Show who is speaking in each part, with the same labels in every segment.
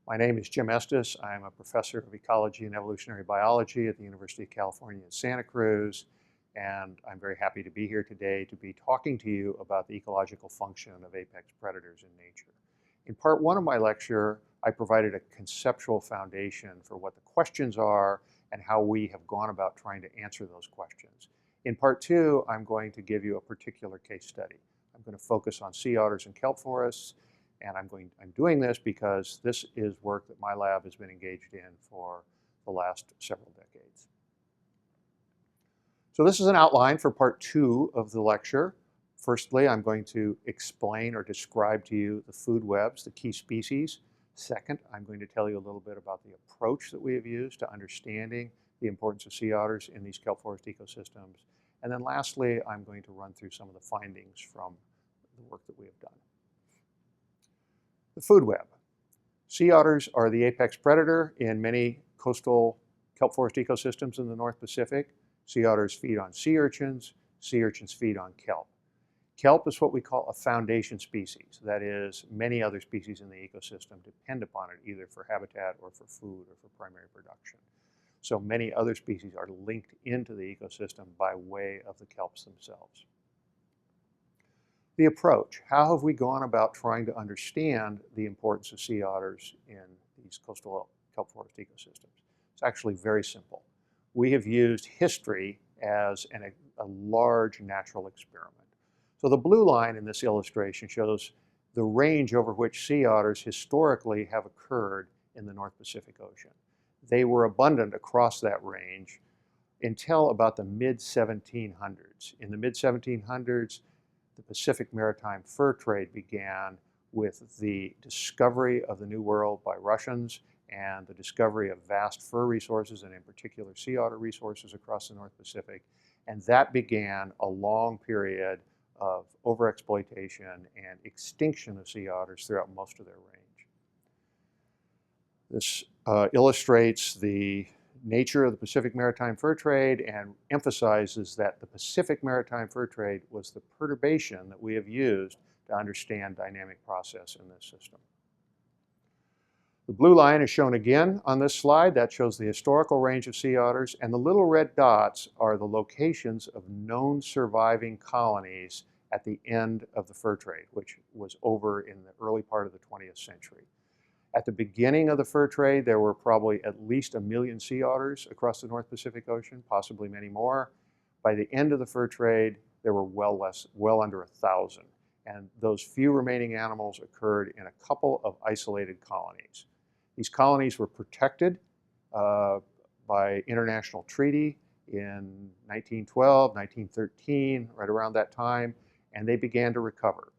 Speaker 1: My name is Jim Estes. I'm a professor of ecology and evolutionary biology at the University of California in Santa Cruz, and I'm very happy to be here today to be talking to you about the ecological function of apex predators in nature. In part one of my lecture, I provided a conceptual foundation for what the questions are and how we have gone about trying to answer those questions. In part two, I'm going to give you a particular case study. I'm going to focus on sea otters and kelp forests. And I'm doing this because this is work that my lab has been engaged in for the last several decades. So this is an outline for part two of the lecture. Firstly, I'm going to explain or describe to you the food webs, the key species. Second, I'm going to tell you a little bit about the approach that we have used to understanding the importance of sea otters in these kelp forest ecosystems. And then lastly, I'm going to run through some of the findings from the work that we have done. The food web. Sea otters are the apex predator in many coastal kelp forest ecosystems in the North Pacific. Sea otters feed on sea urchins feed on kelp. Kelp is what we call a foundation species. That is, many other species in the ecosystem depend upon it either for habitat or for food or for primary production. So many other species are linked into the ecosystem by way of the kelps themselves. The approach. How have we gone about trying to understand the importance of sea otters in these coastal kelp forest ecosystems? It's actually very simple. We have used history as a large natural experiment. So the blue line in this illustration shows the range over which sea otters historically have occurred in the North Pacific Ocean. They were abundant across that range until about the mid-1700s. In the mid-1700s, the Pacific maritime fur trade began with the discovery of the New World by Russians and the discovery of vast fur resources, and in particular sea otter resources across the North Pacific. And that began a long period of overexploitation and extinction of sea otters throughout most of their range. This illustrates the nature of the Pacific maritime fur trade and emphasizes that the Pacific maritime fur trade was the perturbation that we have used to understand dynamic process in this system. The blue line is shown again on this slide. That shows the historical range of sea otters, and the little red dots are the locations of known surviving colonies at the end of the fur trade, which was over in the early part of the 20th century. At the beginning of the fur trade, there were probably at least 1 million sea otters across the North Pacific Ocean, possibly many more. By the end of the fur trade, there were well under 1,000. And those few remaining animals occurred in a couple of isolated colonies. These colonies were protected by international treaty in 1912, 1913, right around that time, and they began to recover.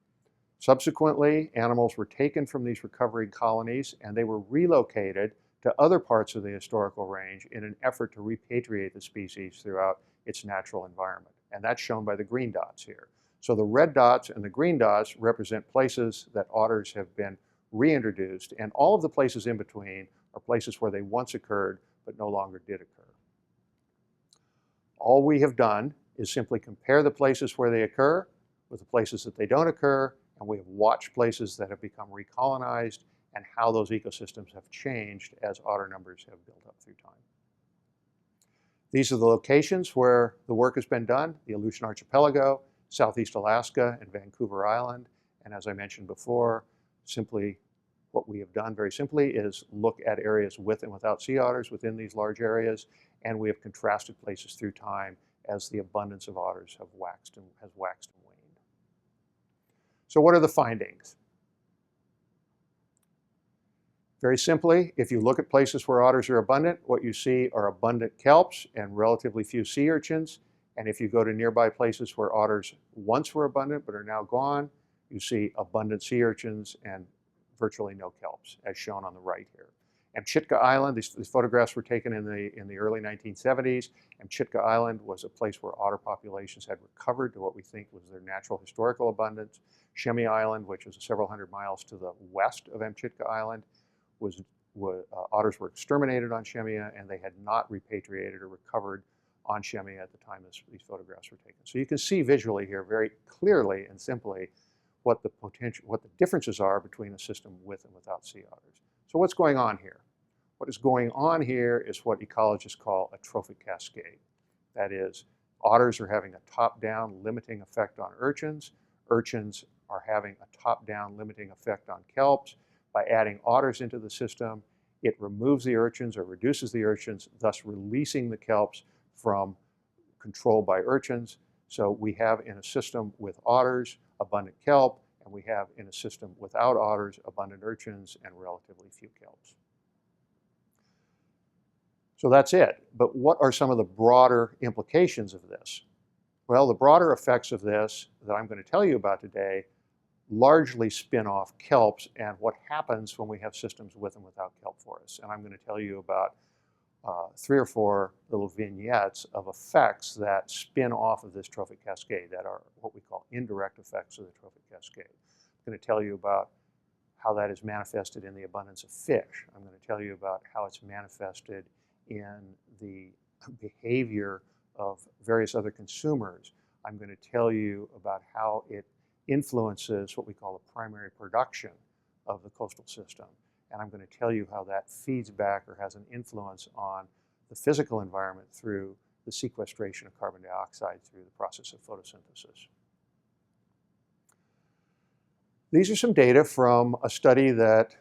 Speaker 1: Subsequently, animals were taken from these recovering colonies and they were relocated to other parts of the historical range in an effort to repatriate the species throughout its natural environment. And that's shown by the green dots here. So the red dots and the green dots represent places that otters have been reintroduced, and all of the places in between are places where they once occurred but no longer did occur. All we have done is simply compare the places where they occur with the places that they don't occur, and we have watched places that have become recolonized and how those ecosystems have changed as otter numbers have built up through time. These are the locations where the work has been done: the Aleutian Archipelago, Southeast Alaska, and Vancouver Island. And as I mentioned before, simply what we have done very simply is look at areas with and without sea otters within these large areas, and we have contrasted places through time as the abundance of otters has waxed and waned. So what are the findings? Very simply, if you look at places where otters are abundant, what you see are abundant kelps and relatively few sea urchins. And if you go to nearby places where otters once were abundant but are now gone, you see abundant sea urchins and virtually no kelps, as shown on the right here. Amchitka Island, these photographs were taken in the early 1970s. Amchitka Island was a place where otter populations had recovered to what we think was their natural historical abundance. Shemi Island, which is several hundred miles to the west of Amchitka Island, otters were exterminated on Shemya, and they had not repatriated or recovered on Shemya at the time these photographs were taken. So you can see visually here very clearly and simply what the differences are between a system with and without sea otters. So what's going on here? What is going on here is what ecologists call a trophic cascade. That is, otters are having a top-down limiting effect on urchins. Urchins are having a top-down limiting effect on kelps. By adding otters into the system, it removes the urchins or reduces the urchins, thus releasing the kelps from control by urchins. So we have in a system with otters abundant kelp, and we have in a system without otters abundant urchins and relatively few kelps. So that's it. But what are some of the broader implications of this? Well, the broader effects of this that I'm going to tell you about today largely spin off kelps and what happens when we have systems with and without kelp forests. And I'm going to tell you about 3 or 4 little vignettes of effects that spin off of this trophic cascade that are what we call indirect effects of the trophic cascade. I'm going to tell you about how that is manifested in the abundance of fish. I'm going to tell you about how it's manifested in the behavior of various other consumers. I'm going to tell you about how it influences what we call the primary production of the coastal system. And I'm going to tell you how that feeds back or has an influence on the physical environment through the sequestration of carbon dioxide through the process of photosynthesis. These are some data from a study that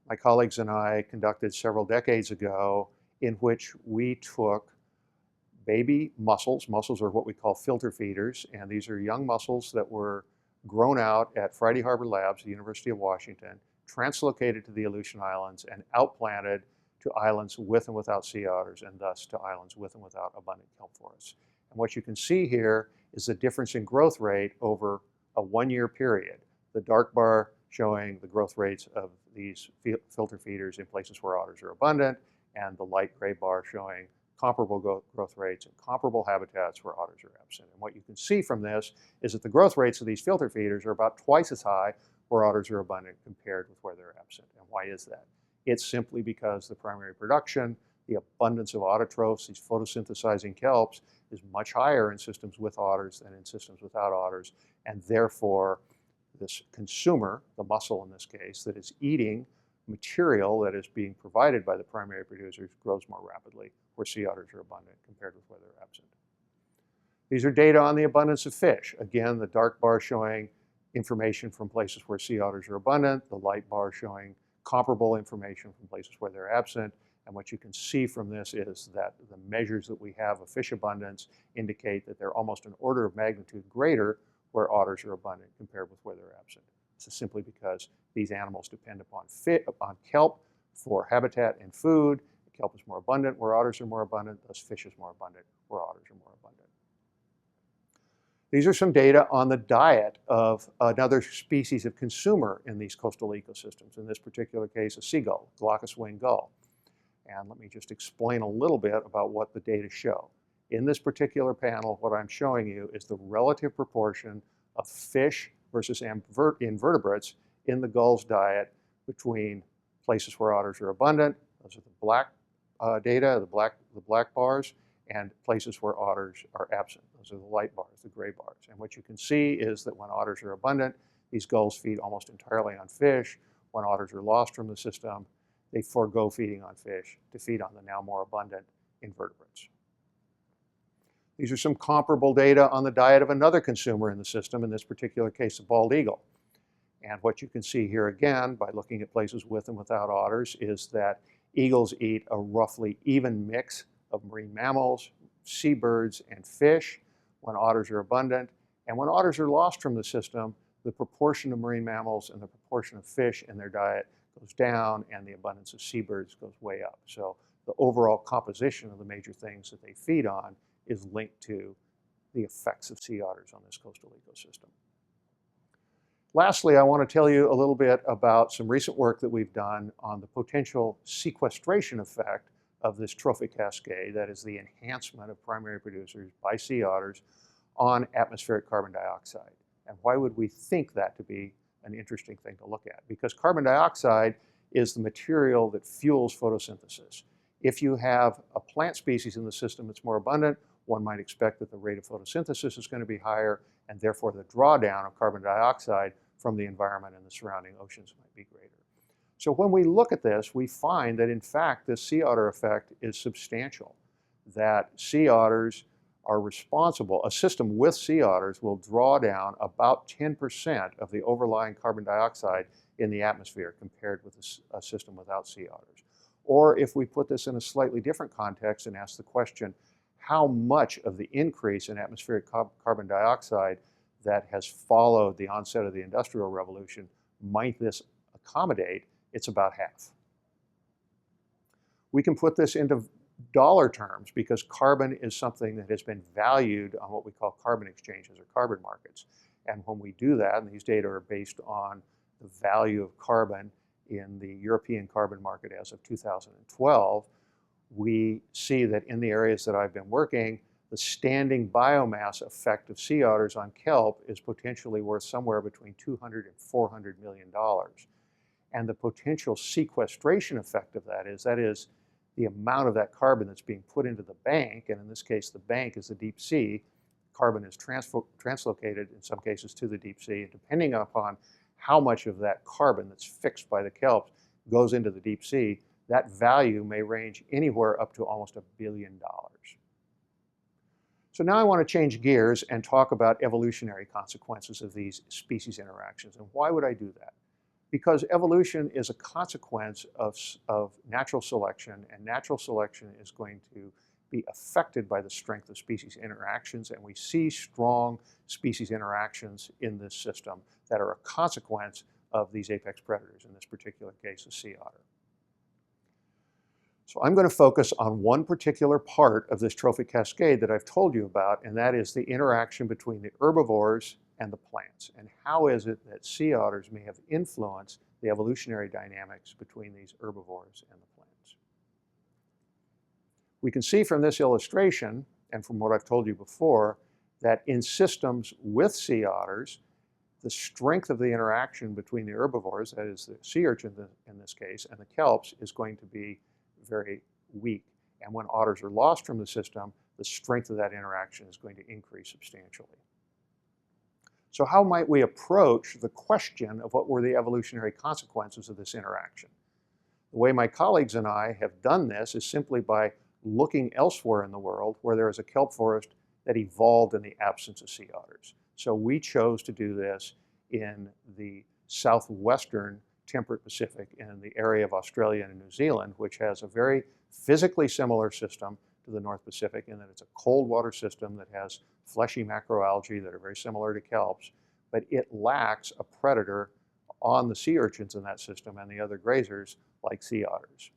Speaker 1: my colleagues and I conducted several decades ago, in which we took baby mussels. Mussels are what we call filter feeders, and these are young mussels that were grown out at Friday Harbor Labs, the University of Washington, translocated to the Aleutian Islands, and outplanted to islands with and without sea otters, and thus to islands with and without abundant kelp forests. And what you can see here is the difference in growth rate over a 1-year period. The dark bar showing the growth rates of these filter feeders in places where otters are abundant, and the light gray bar showing comparable growth rates in comparable habitats where otters are absent. And what you can see from this is that the growth rates of these filter feeders are about twice as high where otters are abundant compared with where they're absent. And why is that? It's simply because the primary production, the abundance of autotrophs, these photosynthesizing kelps, is much higher in systems with otters than in systems without otters, and therefore this consumer, the mussel in this case, that is eating material that is being provided by the primary producers grows more rapidly where sea otters are abundant compared with where they're absent. These are data on the abundance of fish. Again, the dark bar showing information from places where sea otters are abundant, the light bar showing comparable information from places where they're absent. And what you can see from this is that the measures that we have of fish abundance indicate that they're almost an order of magnitude greater where otters are abundant compared with where they're absent. This is simply because these animals depend upon kelp for habitat and food. Kelp is more abundant where otters are more abundant, thus fish is more abundant where otters are more abundant. These are some data on the diet of another species of consumer in these coastal ecosystems, in this particular case a seagull, Glaucous winged gull. And let me just explain a little bit about what the data show. In this particular panel, what I'm showing you is the relative proportion of fish versus invertebrates in the gull's diet between places where otters are abundant, those are the black data, the black bars, and places where otters are absent. Those are the light bars, the gray bars. And what you can see is that when otters are abundant, these gulls feed almost entirely on fish. When otters are lost from the system, they forego feeding on fish to feed on the now more abundant invertebrates. These are some comparable data on the diet of another consumer in the system, in this particular case, a bald eagle. And what you can see here again, by looking at places with and without otters, is that eagles eat a roughly even mix of marine mammals, seabirds, and fish when otters are abundant. And when otters are lost from the system, the proportion of marine mammals and the proportion of fish in their diet goes down, and the abundance of seabirds goes way up. So the overall composition of the major things that they feed on is linked to the effects of sea otters on this coastal ecosystem. Lastly, I want to tell you a little bit about some recent work that we've done on the potential sequestration effect of this trophic cascade, that is the enhancement of primary producers by sea otters on atmospheric carbon dioxide. And why would we think that to be an interesting thing to look at? Because carbon dioxide is the material that fuels photosynthesis. If you have a plant species in the system that's more abundant, one might expect that the rate of photosynthesis is going to be higher, and therefore the drawdown of carbon dioxide from the environment and the surrounding oceans might be greater. So when we look at this, we find that in fact this sea otter effect is substantial, that sea otters are responsible, a system with sea otters will draw down about 10% of the overlying carbon dioxide in the atmosphere compared with a system without sea otters. Or if we put this in a slightly different context and ask the question, how much of the increase in atmospheric carbon dioxide that has followed the onset of the Industrial Revolution might this accommodate? It's about half. We can put this into dollar terms because carbon is something that has been valued on what we call carbon exchanges or carbon markets. And when we do that, and these data are based on the value of carbon in the European carbon market as of 2012, we see that in the areas that I've been working, the standing biomass effect of sea otters on kelp is potentially worth somewhere between $200 and $400 million. And the potential sequestration effect of that is the amount of that carbon that's being put into the bank, and in this case the bank is the deep sea. Carbon is translocated in some cases to the deep sea, and depending upon how much of that carbon that's fixed by the kelp goes into the deep sea, that value may range anywhere up to almost $1 billion. So now I want to change gears and talk about evolutionary consequences of these species interactions. And why would I do that? Because evolution is a consequence of natural selection, and natural selection is going to be affected by the strength of species interactions, and we see strong species interactions in this system that are a consequence of these apex predators, in this particular case, a sea otter. So I'm going to focus on one particular part of this trophic cascade that I've told you about, and that is the interaction between the herbivores and the plants. And how is it that sea otters may have influenced the evolutionary dynamics between these herbivores and the plants? We can see from this illustration, and from what I've told you before, that in systems with sea otters, the strength of the interaction between the herbivores, that is the sea urchin in this case, and the kelps is going to be very weak. And when otters are lost from the system, the strength of that interaction is going to increase substantially. So how might we approach the question of what were the evolutionary consequences of this interaction? The way my colleagues and I have done this is simply by looking elsewhere in the world where there is a kelp forest that evolved in the absence of sea otters. So we chose to do this in the southwestern temperate Pacific in the area of Australia and New Zealand, which has a very physically similar system to the North Pacific in that it's a cold water system that has fleshy macroalgae that are very similar to kelps, but it lacks a predator on the sea urchins in that system and the other grazers like sea otters.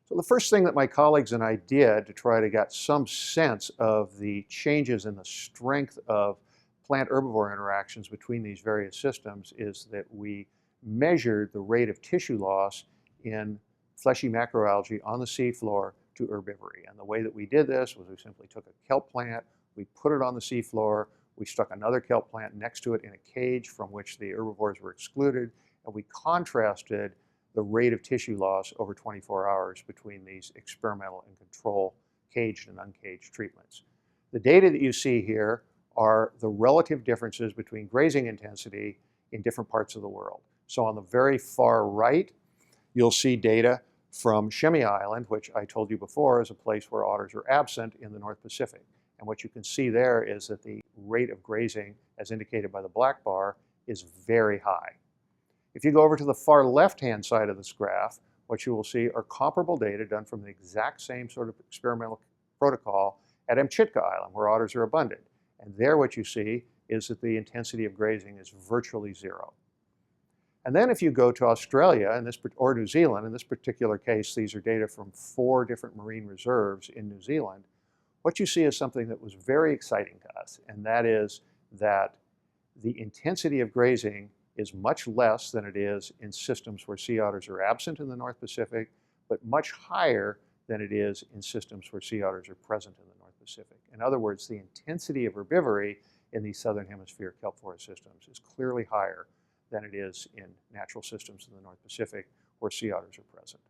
Speaker 1: So the first thing that my colleagues and I did to try to get some sense of the changes in the strength of plant-herbivore interactions between these various systems is that we measured the rate of tissue loss in fleshy macroalgae on the seafloor to herbivory. And the way that we did this was we simply took a kelp plant, we put it on the seafloor, we stuck another kelp plant next to it in a cage from which the herbivores were excluded, and we contrasted the rate of tissue loss over 24 hours between these experimental and control caged and uncaged treatments. The data that you see here are the relative differences between grazing intensity in different parts of the world. So on the very far right, you'll see data from Shemmy Island, which I told you before is a place where otters are absent in the North Pacific. And what you can see there is that the rate of grazing, as indicated by the black bar, is very high. If you go over to the far left-hand side of this graph, what you will see are comparable data done from the exact same sort of experimental protocol at Amchitka Island, where otters are abundant. And there what you see is that the intensity of grazing is virtually zero. And then if you go to Australia or New Zealand, in this particular case, these are data from 4 different marine reserves in New Zealand, what you see is something that was very exciting to us, and that is that the intensity of grazing is much less than it is in systems where sea otters are absent in the North Pacific, but much higher than it is in systems where sea otters are present in the North Pacific. In other words, the intensity of herbivory in these southern hemisphere kelp forest systems is clearly higher than it is in natural systems in the North Pacific where sea otters are present.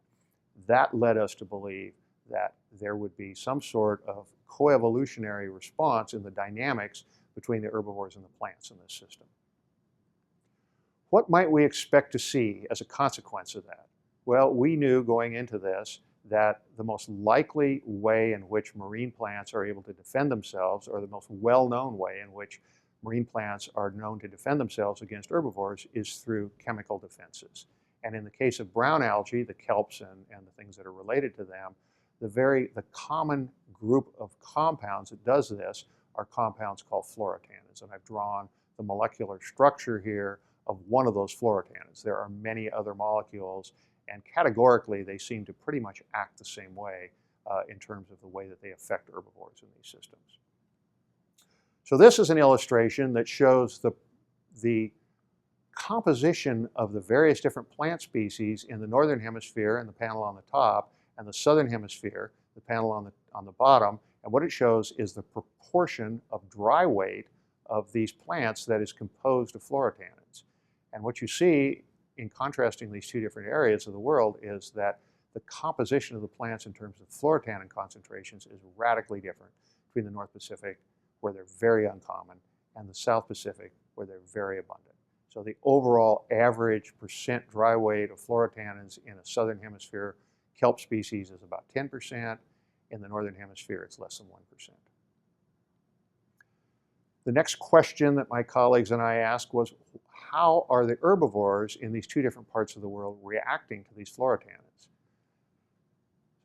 Speaker 1: That led us to believe that there would be some sort of coevolutionary response in the dynamics between the herbivores and the plants in this system. What might we expect to see as a consequence of that? Well, we knew going into this that the most likely way in which marine plants are able to defend themselves, or the most well-known way in which marine plants are known to defend themselves against herbivores, is through chemical defenses. And in the case of brown algae, the kelps and the things that are related to them, the common group of compounds that does this are compounds called fluorotannins. And I've drawn the molecular structure here of one of those fluorotannins. There are many other molecules, and categorically they seem to pretty much act the same way in terms of the way that they affect herbivores in these systems. So this is an illustration that shows the composition of the various different plant species in the northern hemisphere in the panel on the top, and the southern hemisphere, the panel on the bottom. And what it shows is the proportion of dry weight of these plants that is composed of fluorotannins. And what you see in contrasting these two different areas of the world is that the composition of the plants in terms of fluorotannin concentrations is radically different between the North Pacific, where they're very uncommon, and the South Pacific, where they're very abundant. So the overall average percent dry weight of fluorotannins in a southern hemisphere kelp species is about 10%. In the northern hemisphere, it's less than 1%. The next question that my colleagues and I asked was, how are the herbivores in these two different parts of the world reacting to these fluorotannins?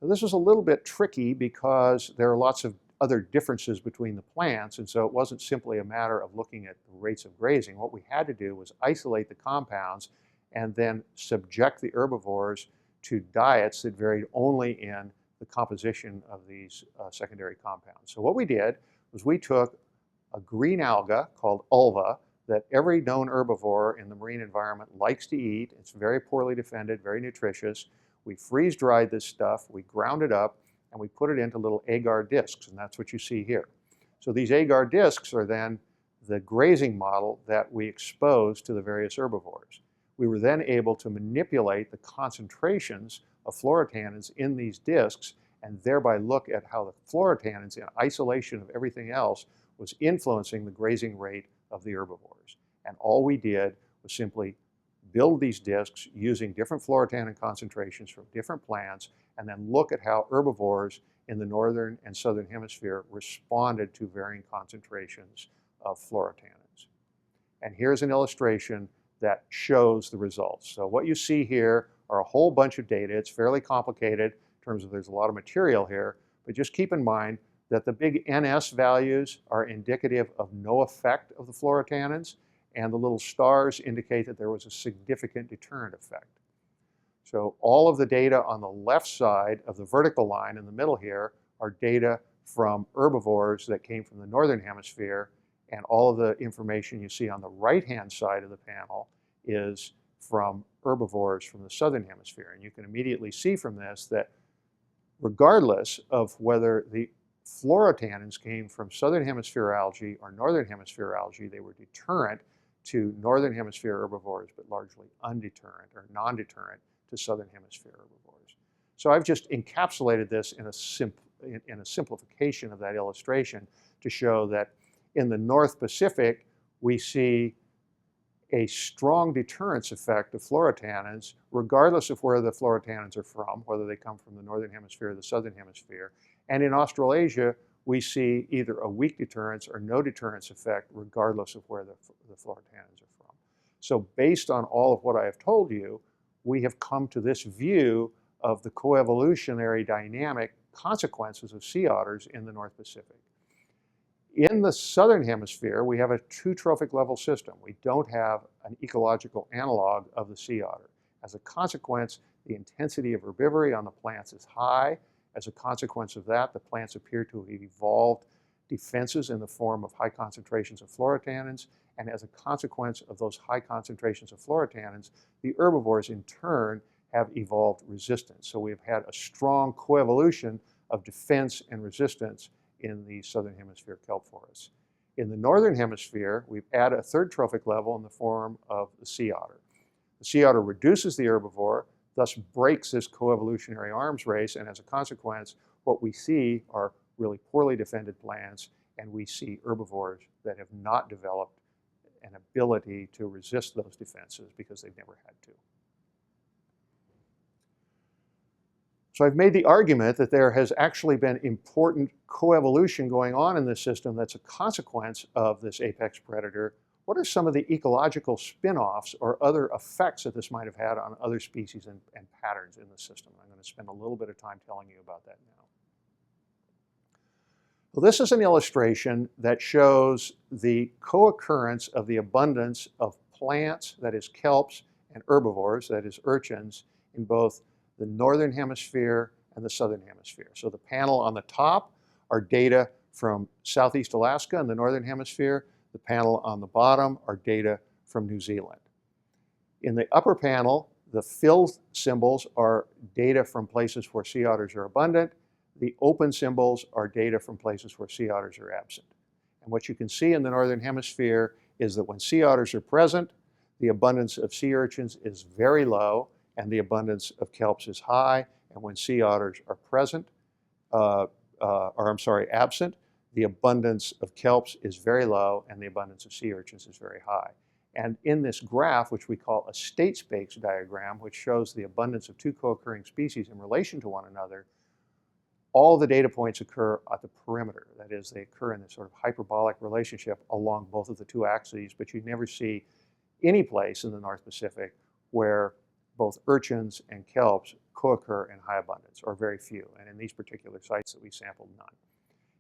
Speaker 1: So this was a little bit tricky because there are lots of other differences between the plants, and so it wasn't simply a matter of looking at the rates of grazing. What we had to do was isolate the compounds and then subject the herbivores to diets that varied only in the composition of these secondary compounds. So what we did was we took a green alga called ulva that every known herbivore in the marine environment likes to eat. It's very poorly defended, very nutritious. We freeze-dried this stuff, we ground it up, and we put it into little agar discs, and that's what you see here. So these agar discs are then the grazing model that we exposed to the various herbivores. We were then able to manipulate the concentrations of fluorotannins in these discs and thereby look at how the fluorotannins, in isolation of everything else, was influencing the grazing rate of the herbivores. And all we did was simply build these discs using different fluorotannin concentrations from different plants, and then look at how herbivores in the northern and southern hemisphere responded to varying concentrations of fluorotannins. And here's an illustration that shows the results. So what you see here are a whole bunch of data. It's fairly complicated in terms of there's a lot of material here, but just keep in mind that the big NS values are indicative of no effect of the fluorotannins, and the little stars indicate that there was a significant deterrent effect. So all of the data on the left side of the vertical line in the middle here are data from herbivores that came from the northern hemisphere, and all of the information you see on the right-hand side of the panel is from herbivores from the southern hemisphere. And you can immediately see from this that regardless of whether the fluorotannins came from southern hemisphere algae or northern hemisphere algae, they were deterrent to northern hemisphere herbivores, but largely undeterrent or non-deterrent to southern hemisphere herbivores. So I've just encapsulated this in a simplification of that illustration to show that in the North Pacific, we see a strong deterrence effect of fluorotannins, regardless of where the fluorotannins are from, whether they come from the northern hemisphere or the southern hemisphere. And in Australasia, we see either a weak deterrence or no deterrence effect, regardless of where the fluorotannins are from. So based on all of what I have told you, we have come to this view of the coevolutionary dynamic consequences of sea otters in the North Pacific. In the southern hemisphere, we have a two trophic level system. We don't have an ecological analog of the sea otter. As a consequence, the intensity of herbivory on the plants is high. As a consequence of that, the plants appear to have evolved defenses in the form of high concentrations of fluorotannins. And as a consequence of those high concentrations of fluorotannins, the herbivores in turn have evolved resistance. So we've had a strong coevolution of defense and resistance in the southern hemisphere kelp forests. In the northern hemisphere, we've added a third trophic level in the form of the sea otter. The sea otter reduces the herbivore, thus breaks this coevolutionary arms race, and as a consequence, what we see are really poorly defended plants, and we see herbivores that have not developed an ability to resist those defenses because they've never had to. So I've made the argument that there has actually been important coevolution going on in this system that's a consequence of this apex predator. What are some of the ecological spin-offs or other effects that this might have had on other species and patterns in the system? I'm going to spend a little bit of time telling you about that now. Well, this is an illustration that shows the co-occurrence of the abundance of plants, that is kelps, and herbivores, that is urchins, in both the northern hemisphere and the southern hemisphere. So the panel on the top are data from Southeast Alaska in the northern hemisphere. The panel on the bottom are data from New Zealand. In the upper panel, the filled symbols are data from places where sea otters are abundant. The open symbols are data from places where sea otters are absent. And what you can see in the northern hemisphere is that when sea otters are present, the abundance of sea urchins is very low and the abundance of kelps is high. And when sea otters are present, absent, the abundance of kelps is very low and the abundance of sea urchins is very high. And in this graph, which we call a state space diagram, which shows the abundance of two co-occurring species in relation to one another, all the data points occur at the perimeter. That is, they occur in this sort of hyperbolic relationship along both of the two axes, but you never see any place in the North Pacific where both urchins and kelps co-occur in high abundance, or very few. And in these particular sites that we sampled, none.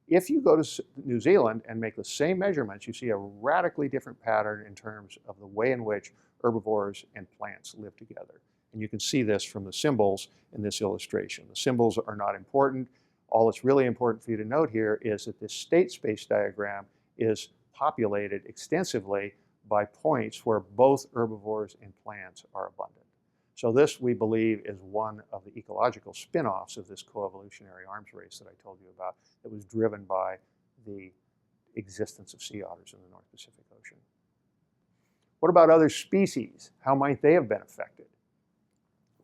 Speaker 1: If you go to New Zealand and make the same measurements, you see a radically different pattern in terms of the way in which herbivores and plants live together. And you can see this from the symbols in this illustration. The symbols are not important. All that's really important for you to note here is that this state space diagram is populated extensively by points where both herbivores and plants are abundant. So this, we believe, is one of the ecological spin-offs of this coevolutionary arms race that I told you about that was driven by the existence of sea otters in the North Pacific Ocean. What about other species? How might they have been affected?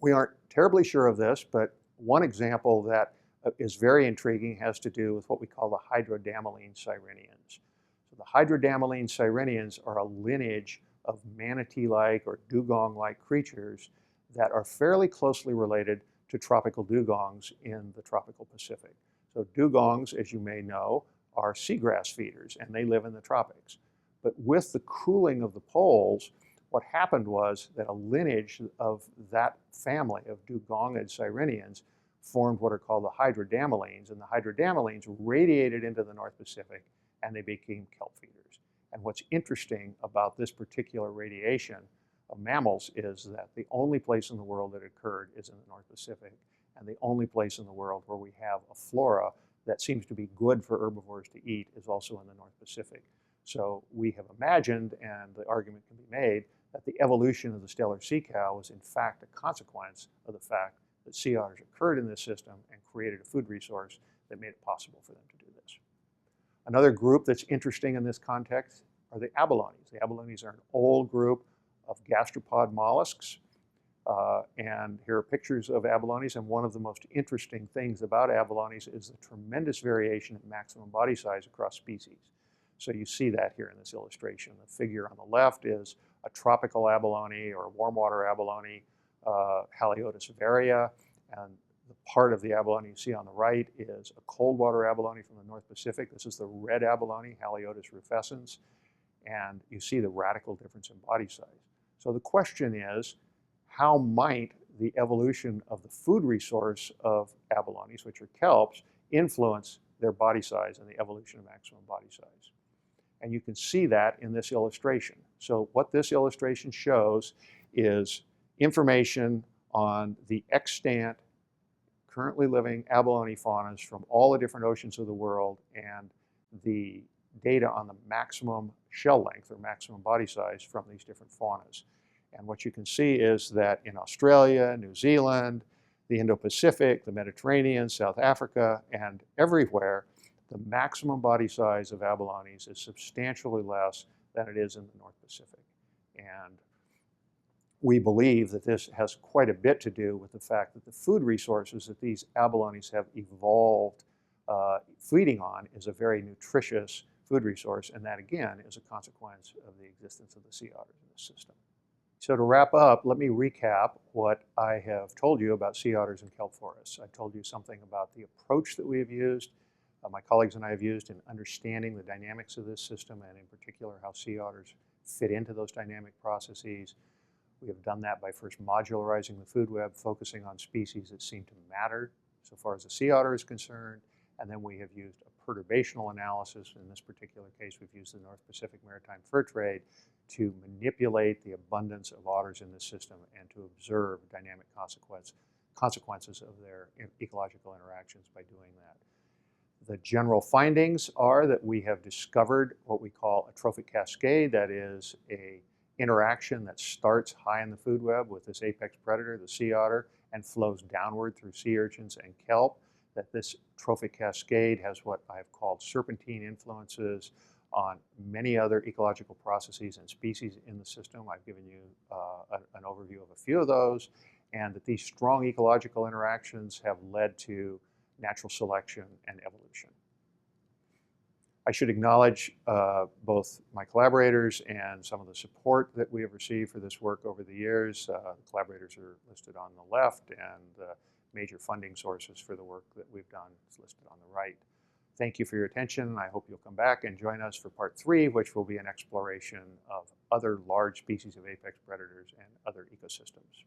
Speaker 1: We aren't terribly sure of this, but one example that is very intriguing has to do with what we call the Hydrodamaline sirenians. So the Hydrodamaline sirenians are a lineage of manatee-like or dugong-like creatures that are fairly closely related to tropical dugongs in the tropical Pacific. So dugongs, as you may know, are seagrass feeders, and they live in the tropics. But with the cooling of the poles, what happened was that a lineage of that family of dugongid sirenians formed what are called the Hydrodamalines, and the Hydrodamalines radiated into the North Pacific, and they became kelp feeders. And what's interesting about this particular radiation of mammals is that the only place in the world that occurred is in the North Pacific, and the only place in the world where we have a flora that seems to be good for herbivores to eat is also in the North Pacific. So we have imagined, and the argument can be made, that the evolution of the stellar sea cow was in fact a consequence of the fact that sea otters occurred in this system and created a food resource that made it possible for them to do this. Another group that's interesting in this context are the abalones. The abalones are an old group of gastropod mollusks. And here are pictures of abalones, and one of the most interesting things about abalones is the tremendous variation in maximum body size across species. So you see that here in this illustration. The figure on the left is a tropical abalone or warm water abalone, Haliotis varia, and the part of the abalone you see on the right is a cold water abalone from the North Pacific. This is the red abalone, Haliotis rufescens, and you see the radical difference in body size. So the question is, how might the evolution of the food resource of abalones, which are kelps, influence their body size and the evolution of maximum body size? And you can see that in this illustration. So what this illustration shows is information on the extant, currently living abalone faunas from all the different oceans of the world and the data on the maximum shell length or maximum body size from these different faunas. And what you can see is that in Australia, New Zealand, the Indo-Pacific, the Mediterranean, South Africa, and everywhere, the maximum body size of abalones is substantially less than it is in the North Pacific. And we believe that this has quite a bit to do with the fact that the food resources that these abalones have evolved feeding on is a very nutritious food resource, and that again is a consequence of the existence of the sea otters in the system. So to wrap up, let me recap what I have told you about sea otters and kelp forests. I told you something about the approach that we have used, my colleagues and I have used in understanding the dynamics of this system, and in particular how sea otters fit into those dynamic processes. We have done that by first modularizing the food web, focusing on species that seem to matter so far as the sea otter is concerned, and then we have used a perturbational analysis. In this particular case, we've used the North Pacific Maritime Fur Trade to manipulate the abundance of otters in this system and to observe dynamic consequences of their ecological interactions by doing that. The general findings are that we have discovered what we call a trophic cascade, that is a interaction that starts high in the food web with this apex predator, the sea otter, and flows downward through sea urchins and kelp, that this trophic cascade has what I've called serpentine influences on many other ecological processes and species in the system. I've given you an overview of a few of those, and that these strong ecological interactions have led to natural selection and evolution. I should acknowledge both my collaborators and some of the support that we have received for this work over the years. The collaborators are listed on the left, and the major funding sources for the work that we've done is listed on the right. Thank you for your attention. I hope you'll come back and join us for part 3, which will be an exploration of other large species of apex predators and other ecosystems.